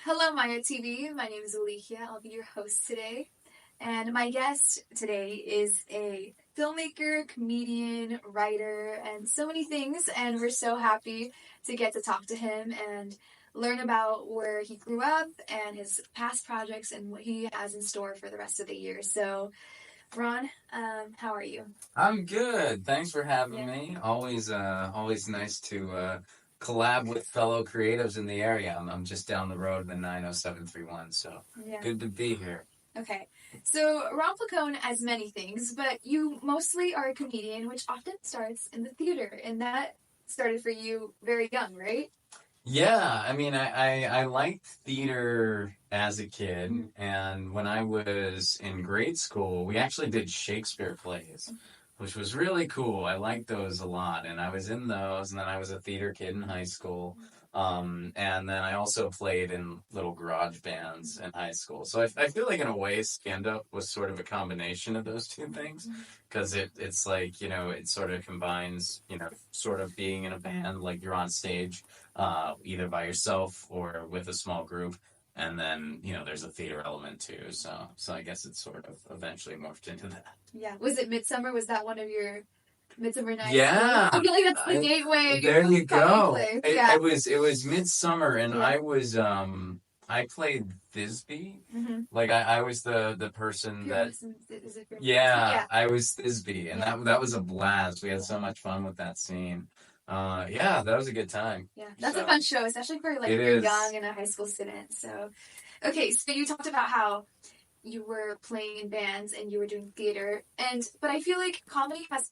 Hello, Maeya TV. My name is Eligia. I'll be your host today. And my guest today is a filmmaker, comedian, writer, and so many things. And we're so happy to get to talk to him and learn about where he grew up and his past projects and what he has in store for the rest of the year. So, Ron, how are you? I'm good. Thanks for having me. Always nice to collab with fellow creatives in the area. I'm just down the road in the 90731, so good to be here. Okay, so Ron Placone has many things, but you mostly are a comedian, which often starts in the theater, and that started for you very young, right? Yeah, I mean, I liked theater as a kid, and when I was in grade school, we actually did Shakespeare plays, which was really cool. I liked those a lot, and I was in those, and then I was a theater kid in high school. And then I also played in little garage bands in high school. So I feel like in a way, stand-up was sort of a combination of those two things, because it's like, it sort of combines, sort of being in a band, like you're on stage either by yourself or with a small group. And then, there's a theater element too. So I guess it sort of eventually morphed into that. Yeah. Was it Midsummer? Was that one of your Midsummer Nights? Yeah. I feel like that's the gateway. There you go. Yeah. It was Midsummer, and I was I played Thisbe. Like I was the person that I was Thisbe, and that was a blast. We had so much fun with that scene. Yeah, that was a good time. Yeah, that's a fun show, especially for like you're young and a high school student. So, okay, so you talked about how you were playing in bands and you were doing theater, but I feel like comedy has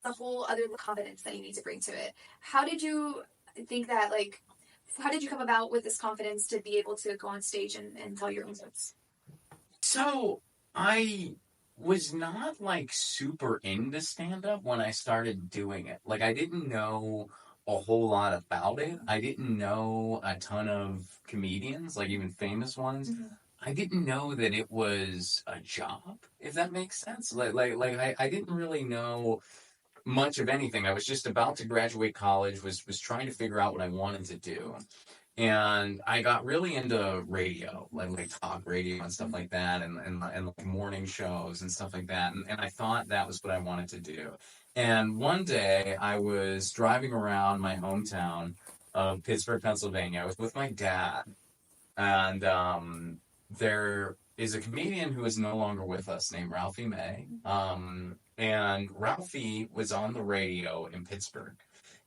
a whole other confidence that you need to bring to it. How did you think that, like, how did you come about with this confidence to be able to go on stage and tell your own jokes? So, I was not like super into stand-up when I started doing it. Like, I didn't know a whole lot about it. I didn't know a ton of comedians, like even famous ones. I didn't know that it was a job, if that makes sense. I didn't really know much of anything. I was just about to graduate college, was trying to figure out what I wanted to do. And I got really into radio, like talk radio and stuff like that, and like morning shows and stuff like that. And I thought that was what I wanted to do. And one day I was driving around my hometown of Pittsburgh, Pennsylvania. I was with my dad, and there is a comedian who is no longer with us named Ralphie May. And Ralphie was on the radio in Pittsburgh.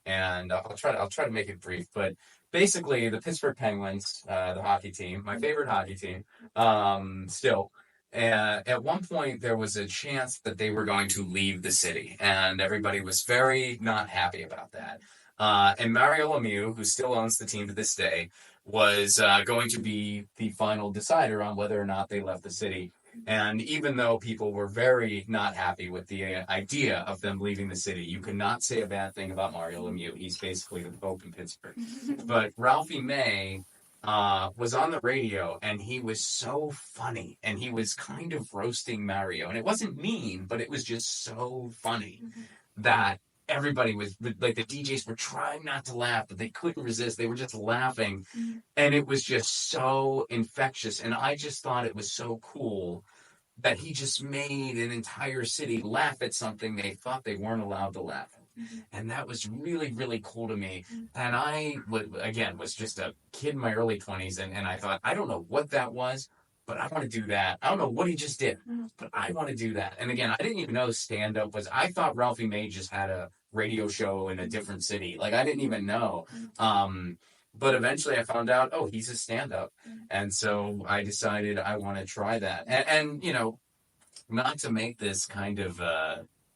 And I'll try to make it brief, but basically the Pittsburgh Penguins, the hockey team, my favorite hockey team, still. And at one point, there was a chance that they were going to leave the city, and everybody was very not happy about that. And Mario Lemieux, who still owns the team to this day, was going to be the final decider on whether or not they left the city. And even though people were very not happy with the idea of them leaving the city, you could not say a bad thing about Mario Lemieux. He's basically the Pope in Pittsburgh. But Ralphie May was on the radio, and he was so funny, and he was kind of roasting Mario. And it wasn't mean, but it was just so funny that everybody was, like, the DJs were trying not to laugh, but they couldn't resist. They were just laughing. And it was just so infectious. And I just thought it was so cool that he just made an entire city laugh at something they thought they weren't allowed to laugh at. And that was really, really cool to me. And I, again, was just a kid in my early 20s, and I thought, I don't know what that was, but I want to do that. I don't know what he just did, but I want to do that. And again, I didn't even know stand-up was, I thought Ralphie May just had a radio show in a different city. Like, I didn't even know. But eventually I found out, oh, he's a stand-up. And so I decided I want to try that. And not to make this kind of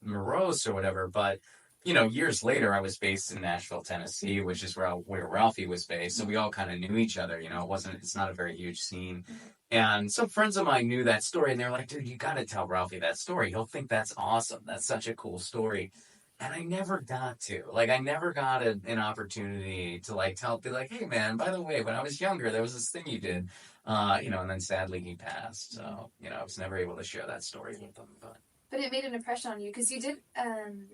morose or whatever, but years later, I was based in Nashville, Tennessee, which is where Ralphie was based. So we all kind of knew each other. It's not a very huge scene. And some friends of mine knew that story, and they're like, dude, you got to tell Ralphie that story. He'll think that's awesome. That's such a cool story. And I never got to. Like, I never got an opportunity to, like, be like, hey, man, by the way, when I was younger, there was this thing you did. And then sadly he passed. So, I was never able to share that story with him. But it made an impression on you because you did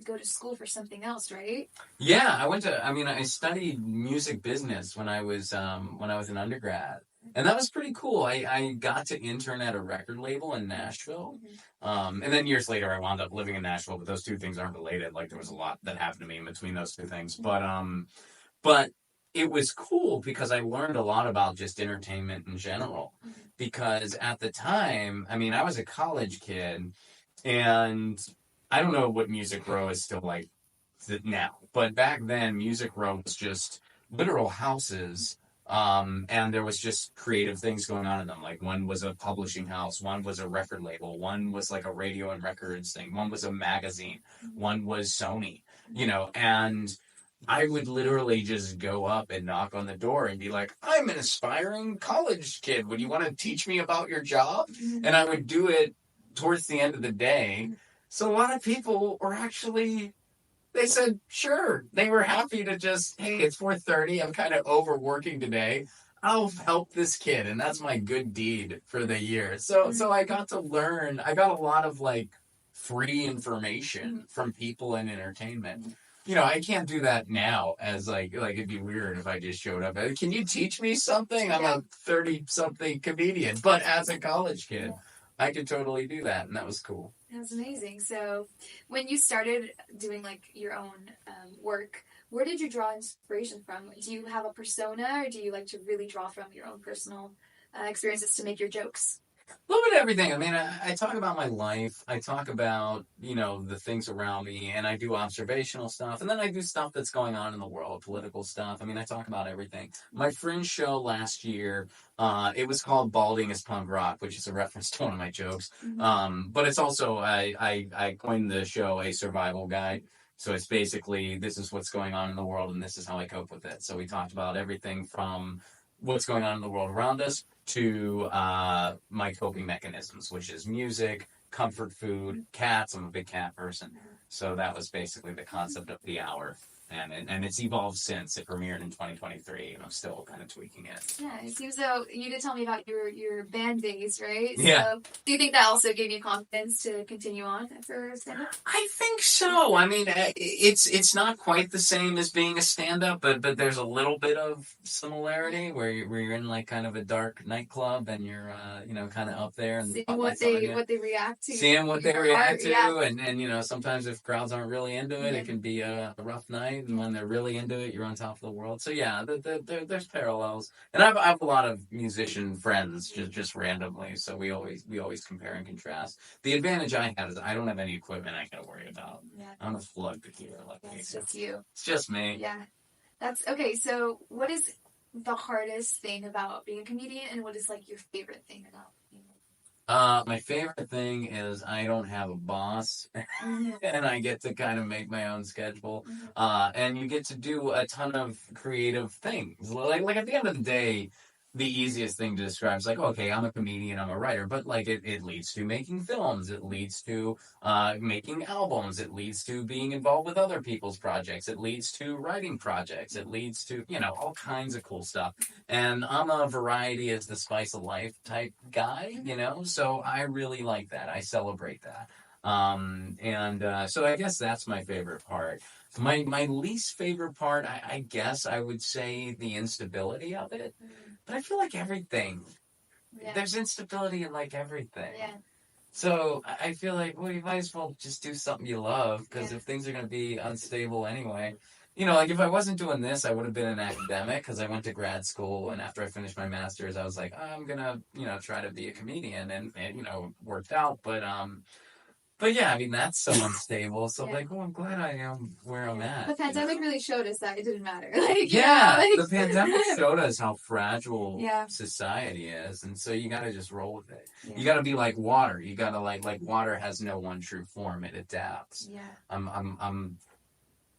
go to school for something else, right? Yeah, I studied music business when I was an undergrad. And that was pretty cool. I got to intern at a record label in Nashville. And then years later, I wound up living in Nashville, but those two things aren't related. Like, there was a lot that happened to me in between those two things. But it was cool because I learned a lot about just entertainment in general. Because at the time, I mean, I was a college kid, and I don't know what Music Row is still like now, but back then, Music Row was just literal houses. And there was just creative things going on in them. Like, one was a publishing house, one was a record label, one was like a radio and records thing, one was a magazine, one was Sony, and I would literally just go up and knock on the door and be like, I'm an aspiring college kid. Would you want to teach me about your job? And I would do it towards the end of the day. So a lot of people were actually, they said, sure. They were happy to just, hey, it's 4:30. I'm kind of overworking today. I'll help this kid. And that's my good deed for the year. So I got to learn. I got a lot of like free information from people in entertainment. I can't do that now as like it'd be weird if I just showed up. Can you teach me something? I'm a 30-something comedian, but as a college kid, I could totally do that, and that was cool. That's amazing. So, when you started doing like your own work, where did you draw inspiration from? Do you have a persona, or do you like to really draw from your own personal experiences to make your jokes? A little bit of everything. I mean, I talk about my life. I talk about, the things around me, and I do observational stuff. And then I do stuff that's going on in the world, political stuff. I mean, I talk about everything. My Fringe show last year, it was called Balding is Punk Rock, which is a reference to one of my jokes. But it's also, I coined the show a survival guide. So it's basically, this is what's going on in the world, and this is how I cope with it. So we talked about everything from what's going on in the world around us to my coping mechanisms, which is music, comfort food, cats. I'm a big cat person. So that was basically the concept of the hour. And it's evolved since. It premiered in 2023, and I'm still kind of tweaking it. Yeah, it seems though you did tell me about your band days, right? Yeah. So, do you think that also gave you confidence to continue on for stand-up? I think so. I mean, it's not quite the same as being a stand-up, but there's a little bit of similarity where you're in like kind of a dark nightclub and you're kind of up there and seeing what they react to, seeing what they react to, yeah. and sometimes if crowds aren't really into it, it can be a rough night. And when they're really into it, you're on top of the world. So yeah, there's parallels. And I have a lot of musician friends just randomly, so we always compare and contrast. The advantage I have is I don't have any equipment I gotta worry about. Yeah. I'm a plug to gear. It's just you. It's just me. Yeah. That's okay. So what is the hardest thing about being a comedian, and what is like your favorite thing about being my favorite thing is I don't have a boss, and I get to kind of make my own schedule, and you get to do a ton of creative things. Like at the end of the day, the easiest thing to describe is like, okay, I'm a comedian, I'm a writer, but like it leads to making films, it leads to making albums, it leads to being involved with other people's projects, it leads to writing projects, it leads to, all kinds of cool stuff. And I'm a variety is the spice of life type guy, so I really like that. I celebrate that. So I guess that's my favorite part. My least favorite part, I guess I would say the instability of it. But I feel like everything, there's instability in like everything. Yeah. So I feel like, well, you might as well just do something you love, because if things are going to be unstable anyway, like if I wasn't doing this, I would have been an academic because I went to grad school, and after I finished my master's, I was like, I'm going to, try to be a comedian, and it worked out. But yeah, I mean, that's so unstable. So I'm glad I am where I'm at. The pandemic really showed us that it didn't matter. The pandemic showed us how fragile Yeah. society is, and so you got to just roll with it. Yeah. You got to be like water. You got to like water has no one true form. It adapts. Yeah. I'm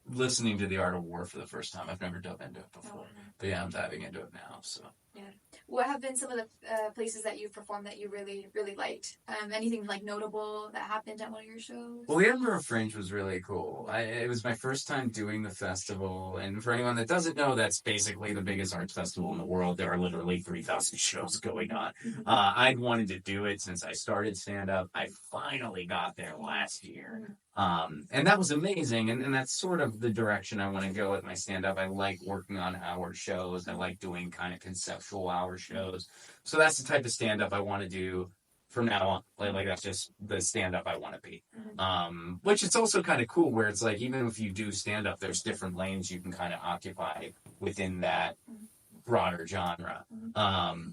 listening to The Art of War for the first time. I've never dove into it before, but yeah, I'm diving into it now. So. Yeah. What have been some of the places that you've performed that you really, really liked? Anything like notable that happened at one of your shows? Well, the Edinburgh Fringe was really cool. It was my first time doing the festival, and for anyone that doesn't know, that's basically the biggest arts festival in the world. There are literally 3,000 shows going on. I'd wanted to do it since I started stand-up. I finally got there last year. And that was amazing, and that's sort of the direction I want to go with my stand-up. I like working on hour shows. I like doing kind of conceptual actual hour shows. So that's the type of stand-up I want to do from now on. Like that's just the stand-up I want to be. Which it's also kind of cool where it's like, even if you do stand-up, there's different lanes you can kind of occupy within that broader genre.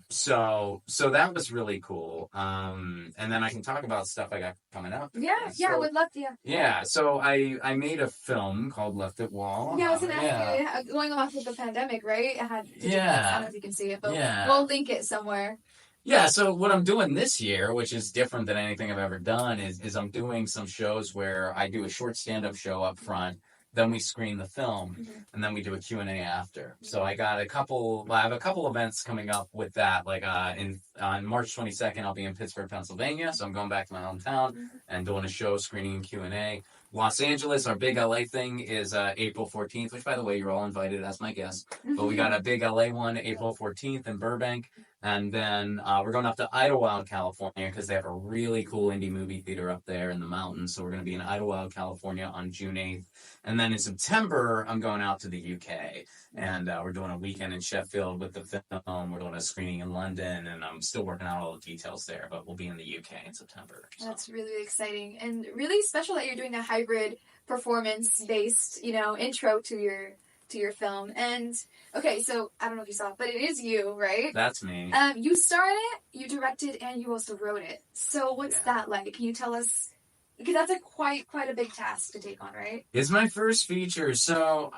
So that was really cool. And then I can talk about stuff I got coming up. Yeah, I would love to. Yeah, so I made a film called Left It Wall. Yeah, I was gonna ask you, going off with the pandemic, right? It had to do with, I don't know if you can see it, but we'll link it somewhere. Yeah, so what I'm doing this year, which is different than anything I've ever done, is I'm doing some shows where I do a short stand-up show up front, then we screen the film, and then we do a Q&A after. So I have a couple events coming up with that. Like on March 22nd, I'll be in Pittsburgh, Pennsylvania, so I'm going back to my hometown and doing a show, screening and Q&A. Los Angeles, our big LA thing is April 14th, which, by the way, you're all invited as my guest. But we got a big LA one, April 14th in Burbank. And then we're going up to Idlewild, California, because they have a really cool indie movie theater up there in the mountains. So we're going to be in Idlewild, California on June 8th. And then in September, I'm going out to the UK. And we're doing a weekend in Sheffield with the film. We're doing a screening in London. And I'm still working out all the details there. But we'll be in the UK in September. So. That's really, really exciting. And really special that you're doing a hybrid performance-based, intro to your film. And okay, so I don't know if you saw it, but it is you, right? That's me. You starred it, you directed, and you also wrote it. So what's that like? Can you tell us? Because that's quite a big task to take on, right? It's my first feature. So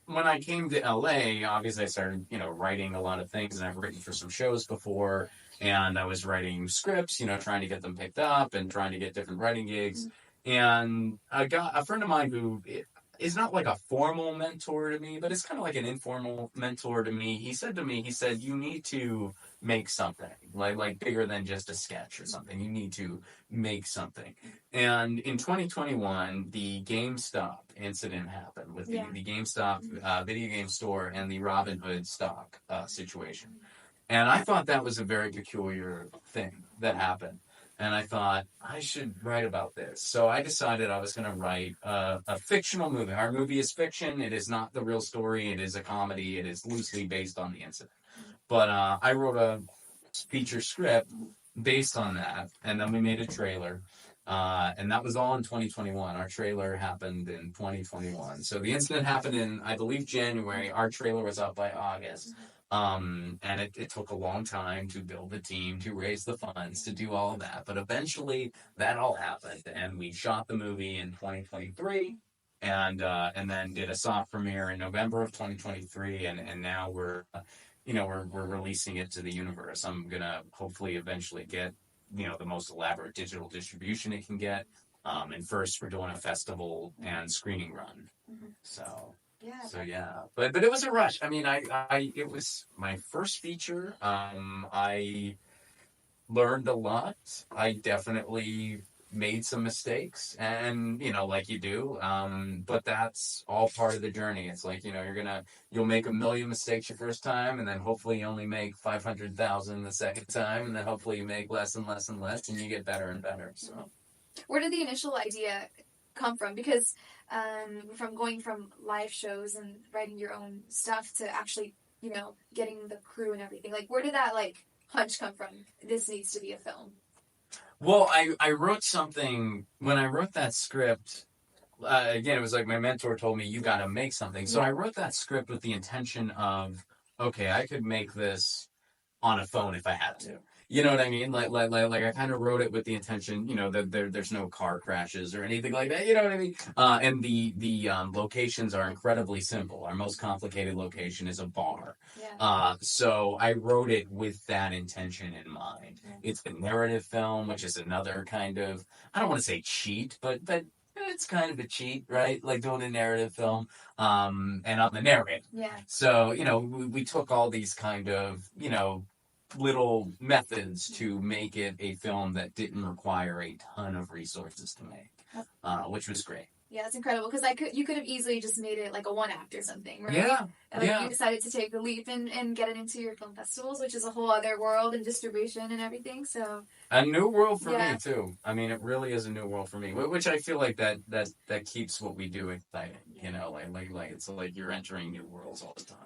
when I came to LA, obviously I started, writing a lot of things, and I've written for some shows before, and I was writing scripts, trying to get them picked up and trying to get different writing gigs. And I got a friend of mine who is not like a formal mentor to me, but it's kind of like an informal mentor to me. He said, you need to make something like bigger than just a sketch or something. You need to make something. And in 2021, the GameStop incident happened with the GameStop video game store and the Robinhood stock situation. And I thought that was a very peculiar thing that happened. And I thought, I should write about this. So I decided I was going to write a fictional movie. Our movie is fiction. It is not the real story. It is a comedy. It is loosely based on the incident. But I wrote a feature script based on that. And then we made a trailer. And that was all in 2021. Our trailer happened in 2021. So the incident happened in, I believe, January. Our trailer was up by August. And it took a long time to build the team, to raise the funds, to do all of that. But eventually that all happened, and we shot the movie in 2023 and then did a soft premiere in November of 2023. And now we're releasing it to the universe. I'm going to hopefully eventually get, the most elaborate digital distribution it can get. And first we're doing a festival and screening run. So... Yeah. But it was a rush. I mean, it was my first feature. I learned a lot. I definitely made some mistakes, and like you do. But that's all part of the journey. It's like you'll make a million mistakes your first time, and then hopefully you only make 500,000 the second time, and then hopefully you make less and less and less, and you get better and better. So, where did the initial idea come from? Because from going from live shows and writing your own stuff to actually, getting the crew and everything, like where did that hunch come from? This needs to be a film. Well, I wrote something when I wrote that script. Again, it was like my mentor told me, you got to make something. So I wrote that script with the intention of, okay, I could make this on a phone if I had to. You know what I mean? Like I kind of wrote it with the intention, that there's no car crashes or anything like that. You know what I mean? And the locations are incredibly simple. Our most complicated location is a bar. Yeah. So I wrote it with that intention in mind. Yeah. It's a narrative film, which is another kind of, I don't want to say cheat, but it's kind of a cheat, right? Like doing a narrative film, and I'm the narrator. Yeah. So, we took all these kind of, little methods to make it a film that didn't require a ton of resources to make, which was great. Yeah, that's incredible, because you could have easily just made it like a one act or something, right? Yeah. And you decided to take the leap and get it into your film festivals, which is a whole other world and distribution and everything. So a new world for me too. I mean, it really is a new world for me, which I feel like that keeps what we do exciting. Like it's like you're entering new worlds all the time.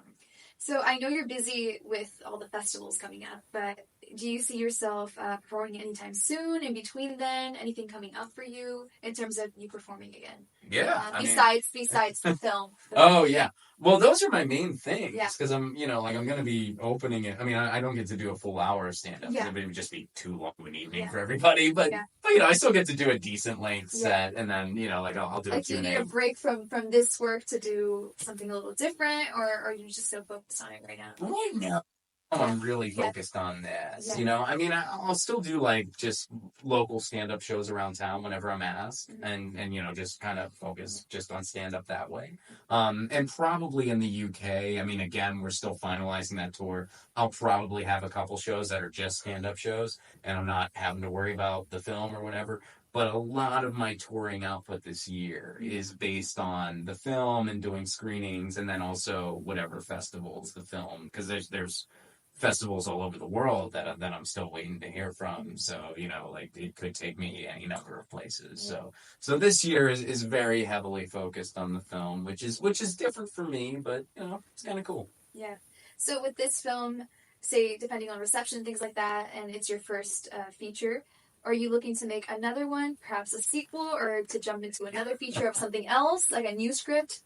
So I know you're busy with all the festivals coming up, but do you see yourself performing anytime soon? In between then, anything coming up for you in terms of you performing again? Yeah, Besides the film. Oh yeah. Well, those are my main things Yeah. because I'm, like I'm gonna be opening it. I mean, I don't get to do a full hour of stand up because Yeah. it would just be too long of an evening Yeah. for everybody. But Yeah. but I still get to do a decent length Yeah. set, and then like I'll do a Like, do you need Q&A. a break from this work to do something a little different, or are you just so focused on it right now? Right now, I'm really Yeah. focused on this. Yeah. I mean, I'll still do like just local stand up shows around town whenever I'm asked, and just kind of focus just on stand up that way. And probably in the UK, I mean, again, we're still finalizing that tour. I'll probably have a couple shows that are just stand up shows, and I'm not having to worry about the film or whatever. But a lot of my touring output this year is based on the film and doing screenings, and then also whatever festivals the film, because there's festivals all over the world that I'm still waiting to hear from. So like it could take me any number of places. So this year is very heavily focused on the film, which is different for me, but it's kind of cool. Yeah. So with this film, say depending on reception, things like that, and it's your first feature, are you looking to make another one, perhaps a sequel, or to jump into another feature of something else, like a new script?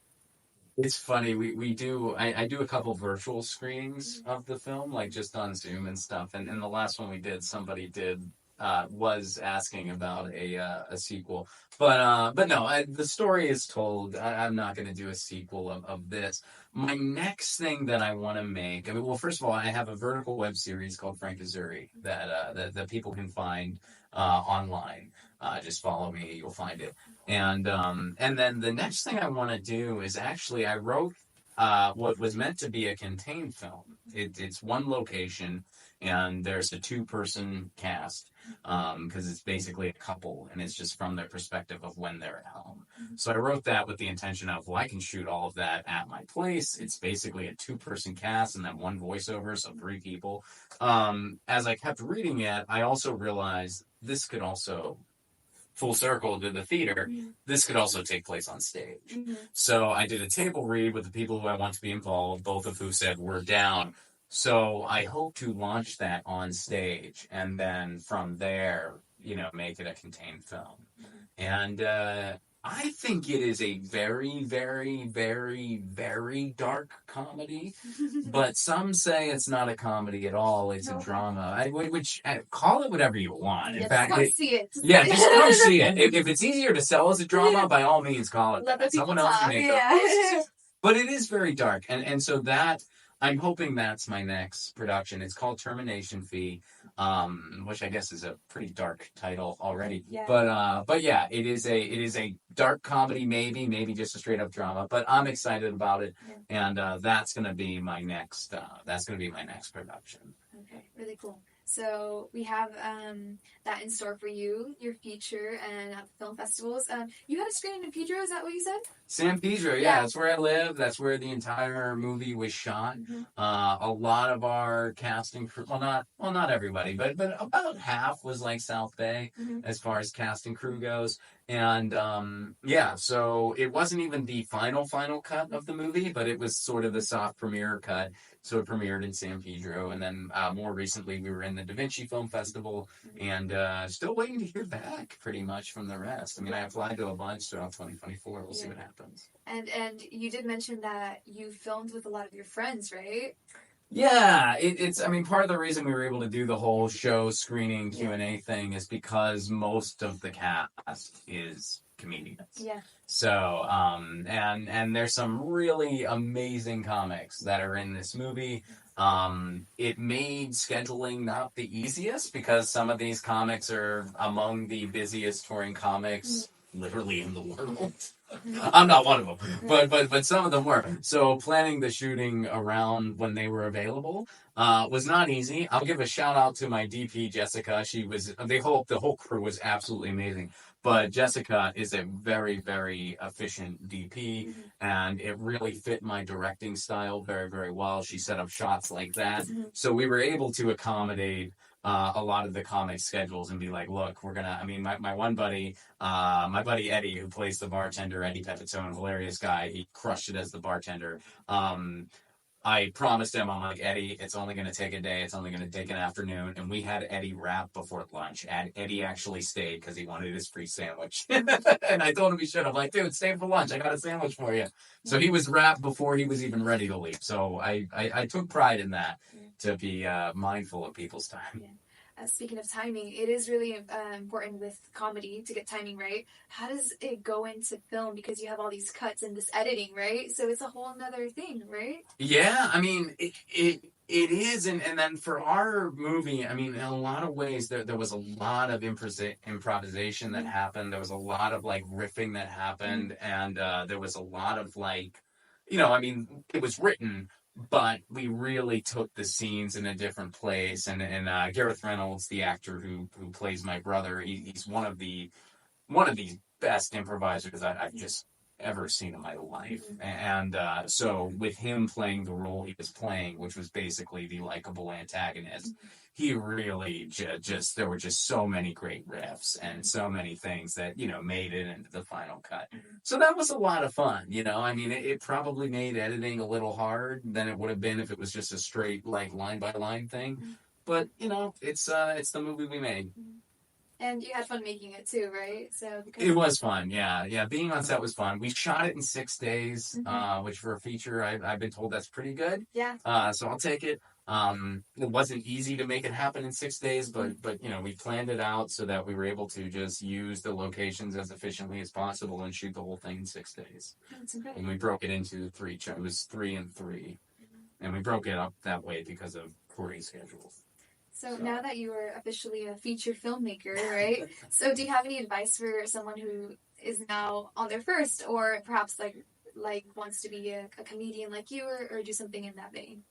It's funny. We do. I do a couple virtual screenings of the film, like just on Zoom and stuff. And the last one we did, somebody was asking about a sequel, but no, the story is told. I'm not going to do a sequel of this. My next thing that I want to make. I mean, well, first of all, I have a vertical web series called Frank Azuri that people can find online. Just follow me, you'll find it. And then the next thing I want to do is actually I wrote what was meant to be a contained film. It's one location, and there's a two-person cast because it's basically a couple, and it's just from their perspective of when they're at home. So I wrote that with the intention of, well, I can shoot all of that at my place. It's basically a two-person cast and then one voiceover, so three people. As I kept reading it, I also realized this could also full circle to the theater, this could also take place on stage. So I did a table read with the people who I want to be involved, both of who said we're down. So I hope to launch that on stage and then from there, make it a contained film. And I think it is a very, very, very, very dark comedy, but some say it's not a comedy at all. It's a drama. Which call it whatever you want. In fact, come see it. Yeah, just come see it. If it's easier to sell as a drama, by all means, call it. Let Someone else can make it. But it is very dark, and so that I'm hoping that's my next production. It's called Termination Fee, which I guess is a pretty dark title already. Yeah. But yeah, it is a dark comedy, maybe just a straight up drama. But I'm excited about it, and that's gonna be my next. That's gonna be my next production. Okay, really cool. So we have that in store for you, your feature, and at the film festivals. You had a screening in Pedro, is that what you said? San Pedro, yeah, that's where I live. That's where the entire movie was shot. A lot of our casting crew, not everybody, but about half was like South Bay as far as casting crew goes. And yeah, so it wasn't even the final cut of the movie, but it was sort of the soft premiere cut. So it premiered in San Pedro, and then more recently we were in the Da Vinci Film Festival, and still waiting to hear back pretty much from the rest. I mean, I applied to a bunch throughout 2024. We'll see what happens. And you did mention that you filmed with a lot of your friends, right? Yeah, it's. I mean, part of the reason we were able to do the whole show screening Q&A thing is because most of the cast is comedians. Yeah. So, and there's some really amazing comics that are in this movie. It made scheduling not the easiest because some of these comics are among the busiest touring comics literally in the world. I'm not one of them, but some of them were. So planning the shooting around when they were available was not easy. I'll give a shout out to my DP Jessica. The whole crew was absolutely amazing. But Jessica is a very, very efficient DP, and it really fit my directing style very, very well. She set up shots like that, so we were able to accommodate a lot of the comic schedules and be like, look, we're gonna. I mean, my one buddy, my buddy Eddie, who plays the bartender, Eddie Pepitone, hilarious guy. He crushed it as the bartender. I promised him, I'm like, Eddie, it's only going to take a day. It's only going to take an afternoon. And we had Eddie wrap before lunch. And Eddie actually stayed because he wanted his free sandwich. And I told him he should. I'm like, dude, stay for lunch. I got a sandwich for you. So he was wrapped before he was even ready to leave. So I took pride in that, to be mindful of people's time. Yeah. Speaking of timing, it is really important with comedy to get timing right. How does it go into film? Because you have all these cuts and this editing, right? So it's a whole nother thing, right? Yeah, I mean, it is, and then for our movie, I mean, in a lot of ways, there was a lot of improvisation that happened. There was a lot of like riffing that happened, and there was a lot of like, I mean, it was written, but we really took the scenes in a different place. And Gareth Reynolds, the actor who plays my brother, he's one of the best improvisers I've just ever seen in my life. And so with him playing the role he was playing, which was basically the likable antagonist, he really just there were just so many great riffs and so many things that made it into the final cut. So that was a lot of fun. I mean, it probably made editing a little hard than it would have been if it was just a straight like line by line thing. But it's the movie we made. And you had fun making it too, right? So it was fun, yeah. Being on set was fun. We shot it in 6 days, which for a feature, I've been told that's pretty good. Yeah. So I'll take it. It wasn't easy to make it happen in 6 days, but we planned it out so that we were able to just use the locations as efficiently as possible and shoot the whole thing in 6 days. That's incredible. And we broke it into three. It was 3 and 3, and we broke it up that way because of recording schedules. So now that you are officially a feature filmmaker, right? So do you have any advice for someone who is now on their first, or perhaps like wants to be a comedian like you, or do something in that vein?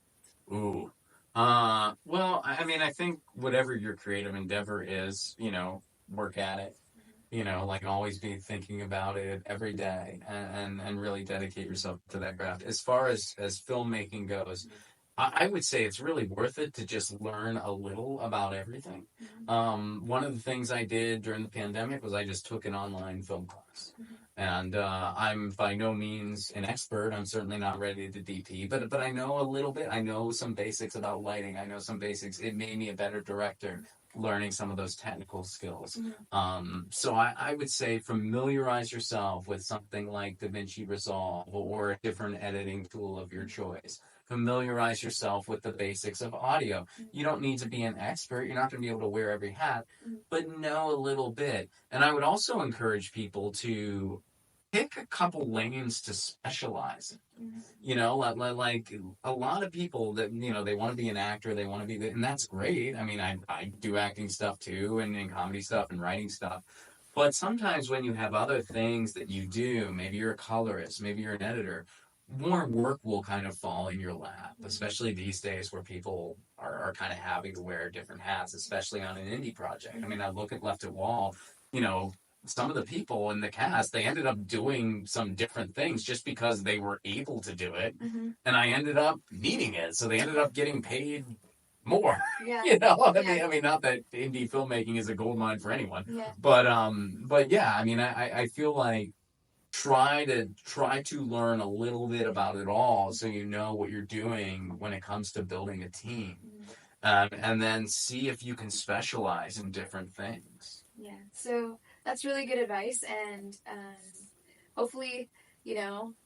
Ooh. Well, I mean, I think whatever your creative endeavor is, work at it. Like always be thinking about it every day and really dedicate yourself to that craft. As far as filmmaking goes, I would say it's really worth it to just learn a little about everything. One of the things I did during the pandemic was I just took an online film class. And I'm by no means an expert. I'm certainly not ready to DP, but I know a little bit. I know some basics about lighting. I know some basics. It made me a better director, learning some of those technical skills. So I would say familiarize yourself with something like DaVinci Resolve or a different editing tool of your choice. Familiarize yourself with the basics of audio. You don't need to be an expert. You're not going to be able to wear every hat, but know a little bit. And I would also encourage people to pick a couple lanes to specialize in. Like a lot of people that, they want to be an actor, they want to be, and that's great. I mean, I do acting stuff too, and comedy stuff and writing stuff. But sometimes when you have other things that you do, maybe you're a colorist, maybe you're an editor, more work will kind of fall in your lap, especially these days where people are kind of having to wear different hats, especially on an indie project. I mean, I look at Left at Wall, some of the people in the cast, they ended up doing some different things just because they were able to do it. And I ended up needing it. So they ended up getting paid more. Yeah. I mean, not that indie filmmaking is a goldmine for anyone. Yeah. But yeah, I mean, I feel like try to learn a little bit about it all so you know what you're doing when it comes to building a team. And then see if you can specialize in different things. Yeah, so that's really good advice, and hopefully,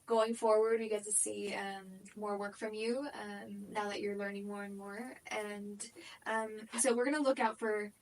going forward, we get to see more work from you now that you're learning more and more. And so we're gonna look out for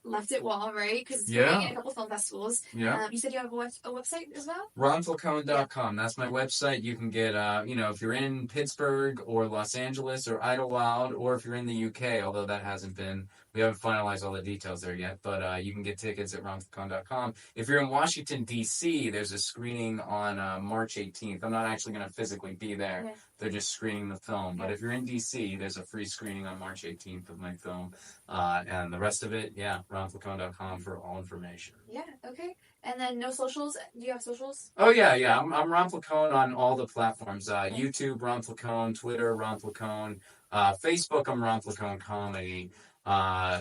Left It Wall, right? Because you're in a couple film festivals. Yeah. You said you have a website as well? RonPlacone.com. That's my website. You can get, if you're in Pittsburgh or Los Angeles or Idlewild, or if you're in the UK, although that hasn't been, we haven't finalized all the details there yet, but you can get tickets at RonPlacone.com. If you're in Washington, D.C., there's a screening on March 18th. I'm not actually going to physically be there. Yeah. They're just screening the film. But if you're in D.C., there's a free screening on March 18th of my film. And the rest of it, RonPlacone.com for all information. Yeah, okay. And then no socials? Do you have socials? Oh, yeah. I'm Ron Placone on all the platforms. YouTube, Ron Placone. Twitter, Ron Placone. Facebook, I'm Ron Placone Comedy.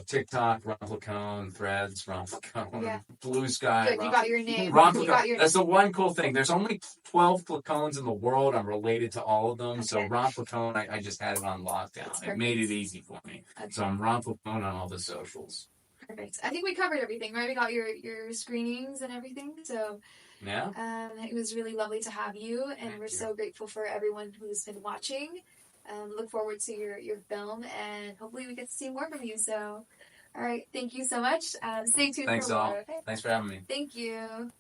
TikTok, Ron Placone, Threads, Ron Placone, Yeah. Blue Sky, Good, you got your name. Ron You got Placone. your That's the one cool thing. There's only 12 Placones in the world. I'm related to all of them. So Okay. Ron Placone, I just had it on That's lockdown. It perfect. made it easy for me. Okay. So I'm Ron Placone on all the socials. Perfect. I think we covered everything, right? We got your screenings and everything. So Yeah. it was really lovely to have you, and Thank we're you. so grateful for everyone who's been watching. Look forward to your film, and hopefully we get to see more from you. So, all right, thank you so much. Stay tuned Thanks for all. more. Okay? Thanks for having me. Thank you.